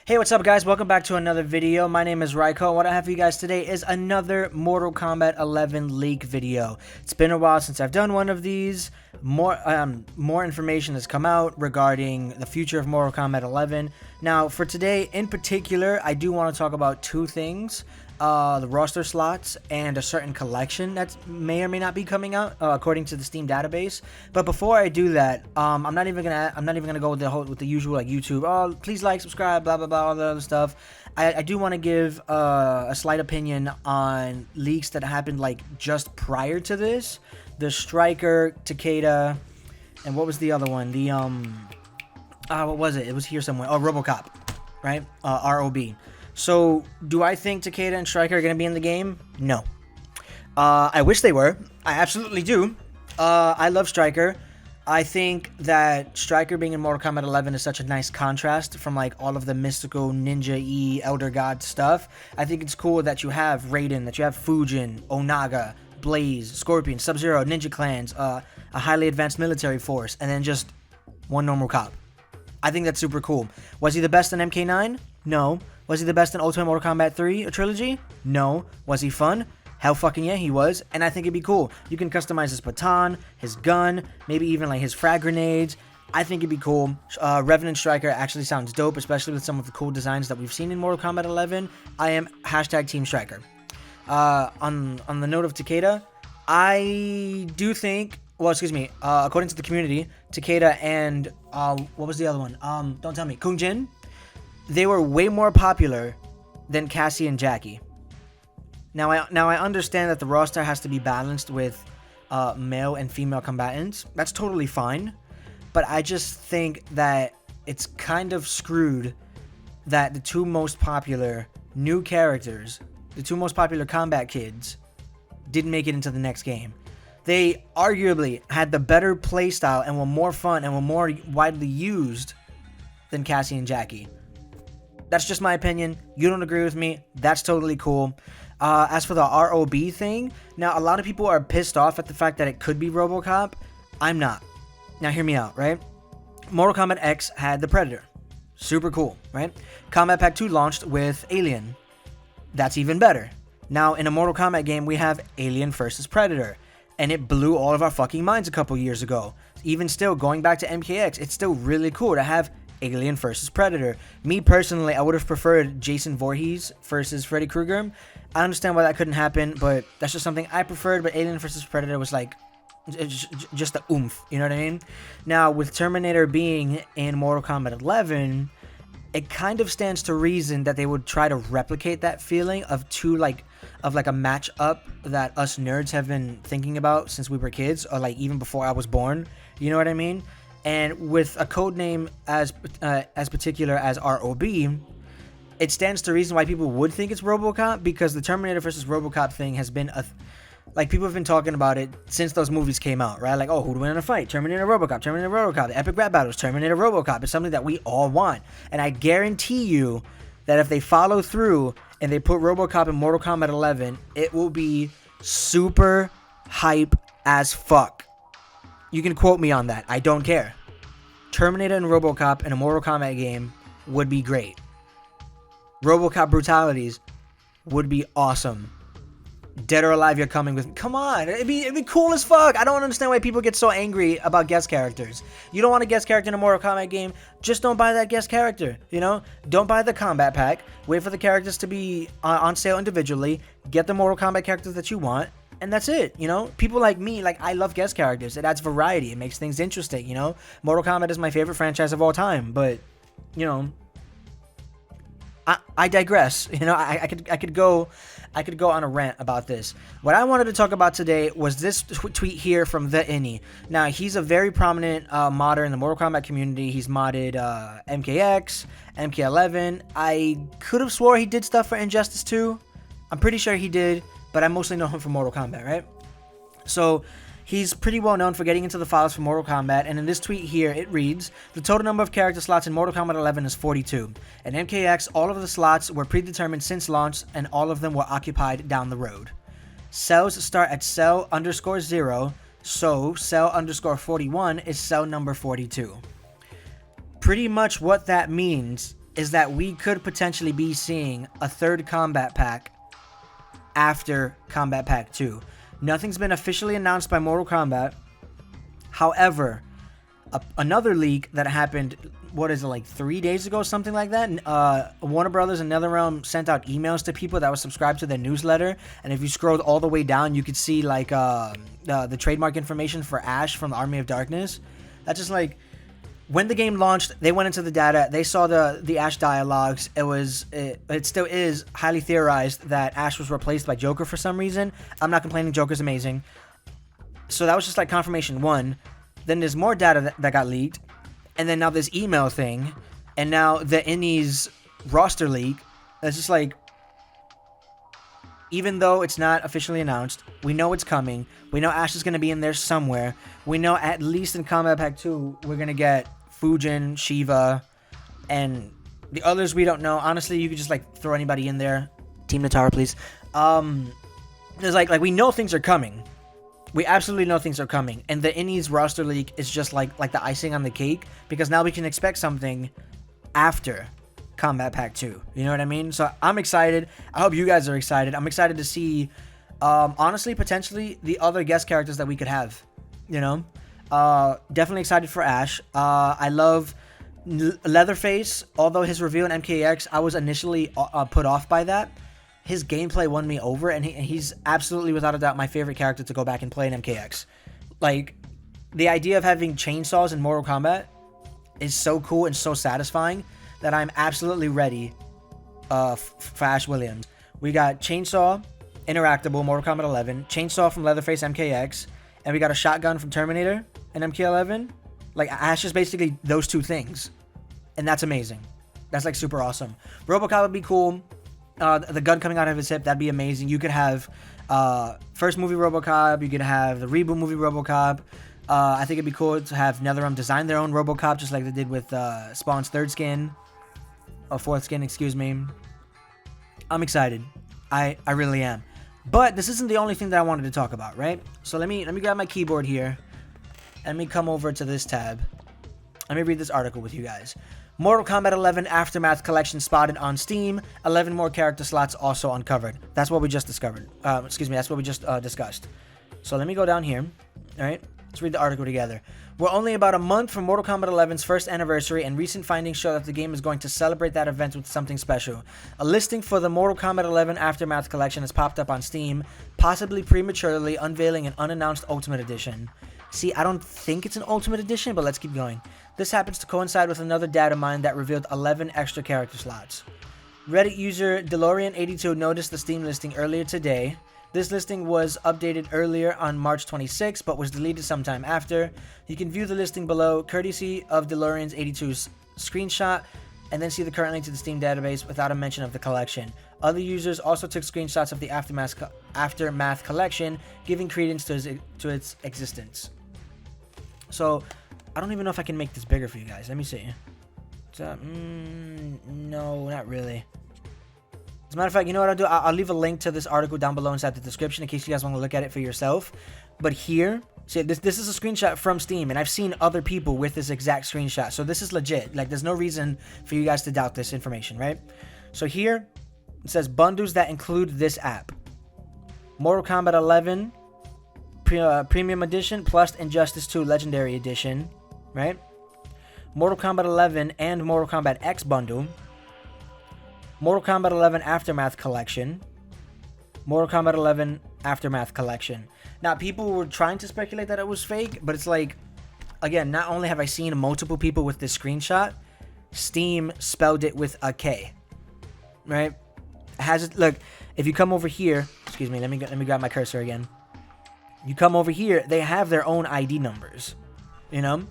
Hey, what's up guys? Welcome back to another video. My name is Raiko. What I have for you guys today is another Mortal Kombat 11 leak video. It's been a while since I've done one of these. More information has come out regarding the future of Mortal Kombat 11. Now, for today in particular, I do want to talk about two things. The roster slots and a certain collection that may or may not be coming out according to the Steam database. But before I do that, I'm not even gonna go with the usual like YouTube. Oh, please like, subscribe, blah blah blah, all the other stuff. I do want to give a slight opinion on leaks that happened like just prior to this. The Striker, Takeda, and what was the other one? The what was it? It was here somewhere. Oh, RoboCop, right? ROB. So, do I think Takeda and Striker are going to be in the game? No. I wish they were. I absolutely do. I love Striker. I think that Striker being in Mortal Kombat 11 is such a nice contrast from like all of the mystical ninja-y Elder God stuff. I think it's cool that you have Raiden, that you have Fujin, Onaga, Blaze, Scorpion, Sub-Zero, Ninja Clans, a highly advanced military force, and then just one normal cop. I think that's super cool. Was he the best in MK9? No. Was he the best in Ultimate Mortal Kombat 3, a trilogy? No. Was he fun? Hell fucking yeah, he was. And I think it'd be cool. You can customize his baton, his gun, maybe even like his frag grenades. I think it'd be cool. Revenant Striker actually sounds dope, especially with some of the cool designs that we've seen in Mortal Kombat 11. I am hashtag Team Striker. On the note of Takeda, I do think, well, excuse me, according to the community, Takeda and, what was the other one? Don't tell me, Kung Jin, they were way more popular than Cassie and Jackie. Now I understand that the roster has to be balanced with male and female combatants. That's totally fine. But I just think that it's kind of screwed that the two most popular new characters, the two most popular combat kids, didn't make it into the next game. They arguably had the better playstyle and were more fun and were more widely used than Cassie and Jackie. That's just my opinion. You don't agree with me. That's totally cool. As for the ROB thing, now a lot of people are pissed off at the fact that it could be RoboCop. I'm not. Now hear me out, right? Mortal Kombat X had the Predator. Super cool, right? Kombat Pack 2 launched with Alien. That's even better. Now in a Mortal Kombat game, we have Alien versus Predator. And it blew all of our fucking minds a couple years ago. Even still, going back to MKX, it's still really cool to have Alien versus Predator. Me personally, I would have preferred Jason Voorhees versus Freddy Krueger. I understand why that couldn't happen, but that's just something I preferred. But Alien versus Predator was like just the oomph, you know what I mean? Now with Terminator being in Mortal Kombat 11, it kind of stands to reason that they would try to replicate that feeling of a match-up that us nerds have been thinking about since we were kids, or like even before I was born. You know what I mean? And with a code name as particular as ROB, it stands to reason why people would think it's RoboCop, because the Terminator versus RoboCop thing has been like people have been talking about it since those movies came out, right? Like, oh, who'd win in a fight? Terminator, RoboCop, Terminator, RoboCop, the epic rap battles, Terminator, RoboCop. It's something that we all want, and I guarantee you that if they follow through and they put RoboCop in Mortal Kombat 11, it will be super hype as fuck. You can quote me on that. I don't care. Terminator and RoboCop in a Mortal Kombat game would be great. RoboCop brutalities would be awesome. Dead or Alive, you're coming with. Come on, it'd be cool as fuck. I don't understand why people get so angry about guest characters. You don't want a guest character in a Mortal Kombat game, just don't buy that guest character. You know, don't buy the combat pack. Wait for the characters to be on sale individually. Get the Mortal Kombat characters that you want. And that's it, you know? People like me, like, I love guest characters. It adds variety. It makes things interesting, you know? Mortal Kombat is my favorite franchise of all time, but, you know, I digress. You know, I could go on a rant about this. What I wanted to talk about today was this tweet here from The Innie. Now, he's a very prominent modder in the Mortal Kombat community. He's modded MKX, MK11. I could have swore he did stuff for Injustice 2. I'm pretty sure he did, but I mostly know him from Mortal Kombat, right? So he's pretty well known for getting into the files for Mortal Kombat, and in this tweet here, it reads, the total number of character slots in Mortal Kombat 11 is 42. In MKX, all of the slots were predetermined since launch, and all of them were occupied down the road. Cells start at cell _0, so cell _41 is cell number 42. Pretty much what that means is that we could potentially be seeing a third Kombat pack after Kombat Pack 2. Nothing's been officially announced by Mortal Kombat. However, another leak that happened, what is it, like 3 days ago, something like that? Warner Brothers and NetherRealm sent out emails to people that were subscribed to their newsletter, and if you scrolled all the way down, you could see like the trademark information for Ash from the Army of Darkness. That's just like, when the game launched, they went into the data, they saw the Ash dialogues. It still is highly theorized that Ash was replaced by Joker for some reason. I'm not complaining, Joker's amazing. So that was just like confirmation one. Then there's more data that got leaked, and then now this email thing, and now the Innies roster leak. It's just like, even though it's not officially announced, we know it's coming. We know Ash is going to be in there somewhere. We know at least in Kombat Pack 2, we're going to get Fujin, Shiva, and the others we don't know. Honestly, you could just like throw anybody in there. Team Natara, please. There's like we know things are coming. We absolutely know things are coming, and the Innies roster leak is just like the icing on the cake, because now we can expect something after Kombat Pack 2. You know what I mean? So I'm excited. I hope you guys are excited. I'm excited to see, honestly, potentially the other guest characters that we could have. You know, definitely excited for Ash. I love Leatherface. Although his reveal in MKX, I was initially put off by that. His gameplay won me over, and he's absolutely, without a doubt, my favorite character to go back and play in MKX. Like, the idea of having chainsaws in Mortal Kombat is so cool and so satisfying that I'm absolutely ready for Ash Williams. We got Chainsaw, Interactable, Mortal Kombat 11, Chainsaw from Leatherface MKX, and we got a shotgun from Terminator in MK11. Like, Ash is basically those two things, and that's amazing. That's, like, super awesome. RoboCop would be cool. The gun coming out of his hip, that'd be amazing. You could have first movie RoboCop, you could have the reboot movie RoboCop. I think it'd be cool to have NetherRealm design their own RoboCop, just like they did with Spawn's third skin. Or fourth skin, excuse me. I'm excited. I really am. But this isn't the only thing that I wanted to talk about, right? So let me grab my keyboard here. And let me come over to this tab. Let me read this article with you guys. Mortal Kombat 11 Aftermath Collection spotted on Steam. 11 more character slots also uncovered. That's what we just discovered. That's what we just discussed. So let me go down here. All right. Let's read the article together. We're only about a month from Mortal Kombat 11's first anniversary, and recent findings show that the game is going to celebrate that event with something special. A listing for the Mortal Kombat 11 Aftermath Collection has popped up on Steam, possibly prematurely unveiling an unannounced Ultimate Edition. See, I don't think it's an Ultimate Edition, but let's keep going. This happens to coincide with another data mine that revealed 11 extra character slots. Reddit user DeLorean82 noticed the Steam listing earlier today. This listing was updated earlier on March 26, but was deleted sometime after. You can view the listing below, courtesy of DeLorean's 82's screenshot, and then see the current link to the Steam database without a mention of the collection. Other users also took screenshots of the Aftermath collection, giving credence to its existence. So, I don't even know if I can make this bigger for you guys. Let me see. No, not really. As a matter of fact, you know what I'll do? I'll leave a link to this article down below inside the description in case you guys want to look at it for yourself. But here, see, this is a screenshot from Steam, and I've seen other people with this exact screenshot. So this is legit. Like, there's no reason for you guys to doubt this information, right? So here, it says bundles that include this app. Mortal Kombat 11 Premium Edition plus Injustice 2 Legendary Edition, right? Mortal Kombat 11 and Mortal Kombat X bundle. Mortal Kombat 11 Aftermath Collection. Mortal Kombat 11 Aftermath Collection. Now, people were trying to speculate that it was fake, but it's like, again, not only have I seen multiple people with this screenshot, Steam spelled it with a K, right? Look, if you come over here, excuse me, let me grab my cursor again. You come over here, they have their own ID numbers, you know?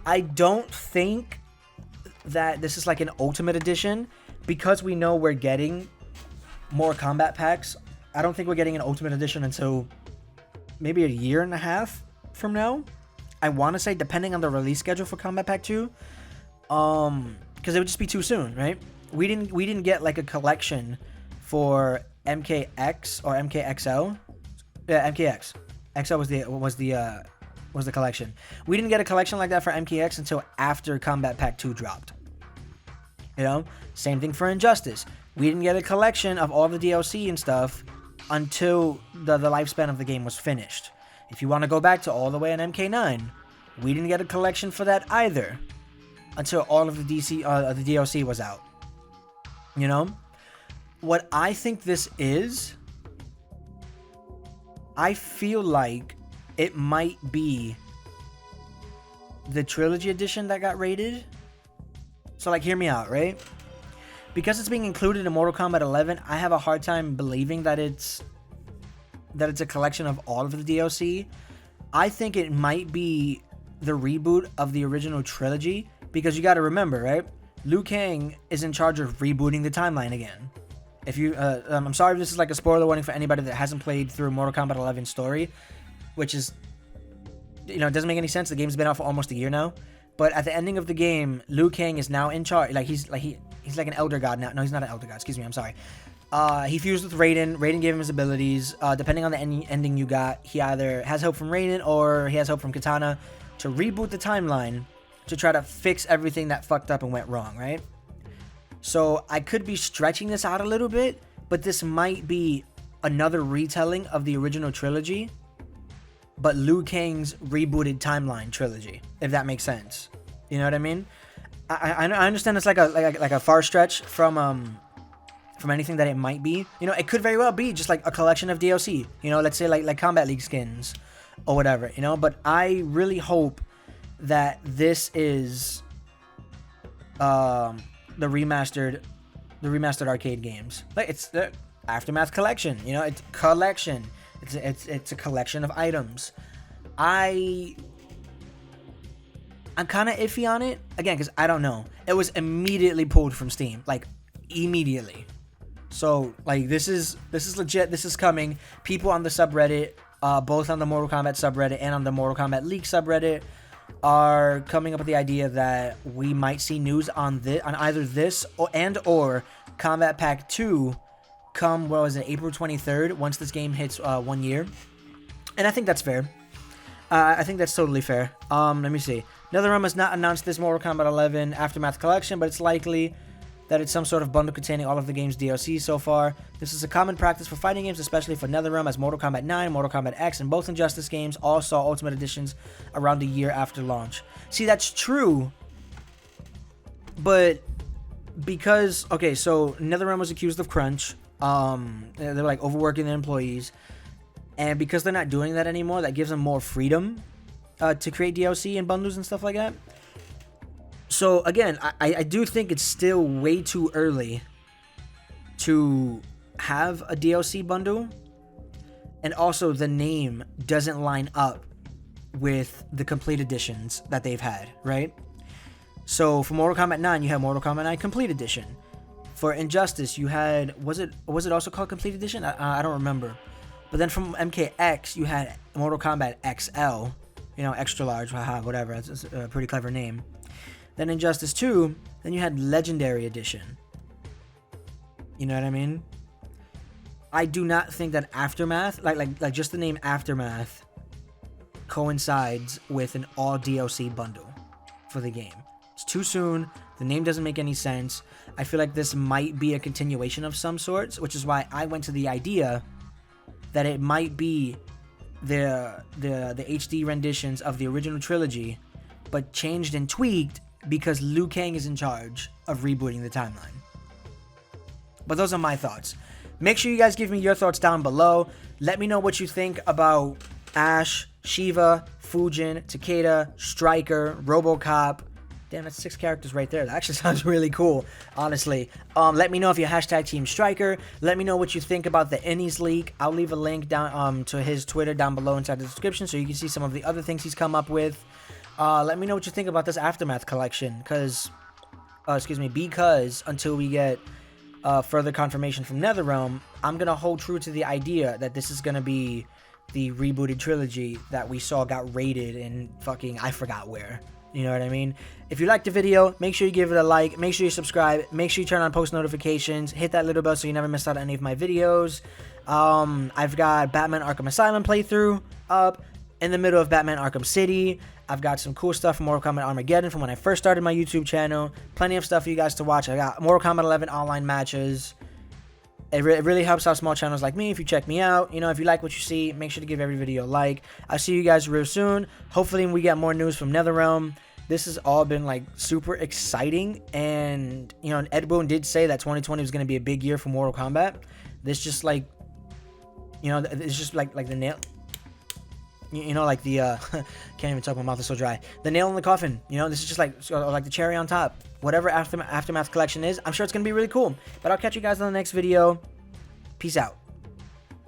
I don't think that this is like an Ultimate Edition, because we know we're getting more combat packs. I don't think we're getting an Ultimate Edition until maybe a year and a half from now. I want to say, depending on the release schedule for Kombat Pack 2, because it would just be too soon, right? We didn't get like a collection for MKX or MKXL. Yeah, MKX. XL was the collection. We didn't get a collection like that for MKX until after Kombat Pack 2 dropped. You know, same thing for Injustice. We didn't get a collection of all the DLC and stuff until the lifespan of the game was finished. If you want to go back to all the way in MK9, we didn't get a collection for that either until all of the DLC was out. You know, what I think this is, I feel like it might be the Trilogy Edition that got raided. So, like, hear me out, right? Because it's being included in Mortal Kombat 11, I have a hard time believing that it's a collection of all of the DLC. I think it might be the reboot of the original trilogy, because you got to remember, right? Liu Kang is in charge of rebooting the timeline again. If you, I'm sorry if this is like a spoiler warning for anybody that hasn't played through Mortal Kombat 11 story, which is, you know, it doesn't make any sense. The game's been out for almost a year now. But at the ending of the game, Liu Kang is now in charge. Like, he's like an elder god now. No, he's not an elder god. Excuse me. I'm sorry. He fused with Raiden. Raiden gave him his abilities. Depending on the ending you got, he either has help from Raiden or he has help from Katana to reboot the timeline to try to fix everything that fucked up and went wrong, right? So I could be stretching this out a little bit, but this might be another retelling of the original trilogy, but Liu Kang's rebooted timeline trilogy, if that makes sense. You know what I mean? I understand it's like a far stretch from anything that it might be. You know, it could very well be just like a collection of DLC. You know, let's say like Combat League skins or whatever. You know, but I really hope that this is the remastered arcade games. Like, it's the Aftermath Collection. You know, it's collection. It's a collection of items. I'm kind of iffy on it again because I don't know. It was immediately pulled from Steam, like immediately. So like this is legit. This is coming. People on the subreddit, both on the Mortal Kombat subreddit and on the Mortal Kombat League subreddit, are coming up with the idea that we might see news on either this or Combat Pack 2 come, what was it, April 23rd, once this game hits 1 year. And I think that's fair. I think that's totally fair. Let me see. NetherRealm has not announced this Mortal Kombat 11 Aftermath Collection, but it's likely that it's some sort of bundle containing all of the game's DLC so far. This is a common practice for fighting games, especially for NetherRealm, as Mortal Kombat 9, Mortal Kombat X, and both Injustice games all saw Ultimate Editions around a year after launch. See, that's true, but because, okay, so NetherRealm was accused of crunch. They're like overworking their employees, and because they're not doing that anymore, that gives them more freedom to create DLC and bundles and stuff like that. So again, I do think it's still way too early to have a DLC bundle, and also the name doesn't line up with the complete editions that they've had, right? So for Mortal Kombat 9, you have Mortal Kombat 9 Complete Edition. For Injustice, you had, was it also called Complete Edition? I don't remember. But then from MKX, you had Mortal Kombat XL, you know, extra large, haha, whatever. It's a pretty clever name. Then Injustice 2, then you had Legendary Edition. You know what I mean? I do not think that Aftermath, like just the name Aftermath, coincides with an all DLC bundle for the game. It's too soon. The name doesn't make any sense. I feel like this might be a continuation of some sorts, which is why I went to the idea that it might be the HD renditions of the original trilogy, but changed and tweaked because Liu Kang is in charge of rebooting the timeline. But those are my thoughts. Make sure you guys give me your thoughts down below. Let me know what you think about Ash, Shiva, Fujin, Takeda, Stryker, RoboCop. Damn, that's 6 characters right there. That actually sounds really cool, honestly. Let me know if you're hashtag Team Stryker. Let me know what you think about the Innies leak. I'll leave a link down to his Twitter down below inside the description so you can see some of the other things he's come up with. Let me know what you think about this Aftermath collection, because until we get further confirmation from NetherRealm, I'm going to hold true to the idea that this is going to be the rebooted trilogy that we saw got raided in fucking, I forgot where. You know what I mean? If you liked the video, make sure you give it a like, make sure you subscribe, make sure you turn on post notifications, hit that little bell so you never miss out on any of my videos. I've got Batman Arkham Asylum playthrough up, in the middle of Batman Arkham City. I've got some cool stuff from Mortal Kombat Armageddon from when I first started my YouTube channel. Plenty of stuff for you guys to watch. I got Mortal Kombat 11 online matches. It really helps out small channels like me if you check me out. You know, if you like what you see, make sure to give every video a like. I'll see you guys real soon. Hopefully we get more news from NetherRealm. This has all been like super exciting, and you know, Ed Boon did say that 2020 was going to be a big year for Mortal Kombat. This just like, you know, it's just like the nail, you know, like the can't even talk, my mouth is so dry. The nail in the coffin. You know, this is just like the cherry on top. Whatever Aftermath collection is, I'm sure it's going to be really cool. But I'll catch you guys on the next video. Peace out.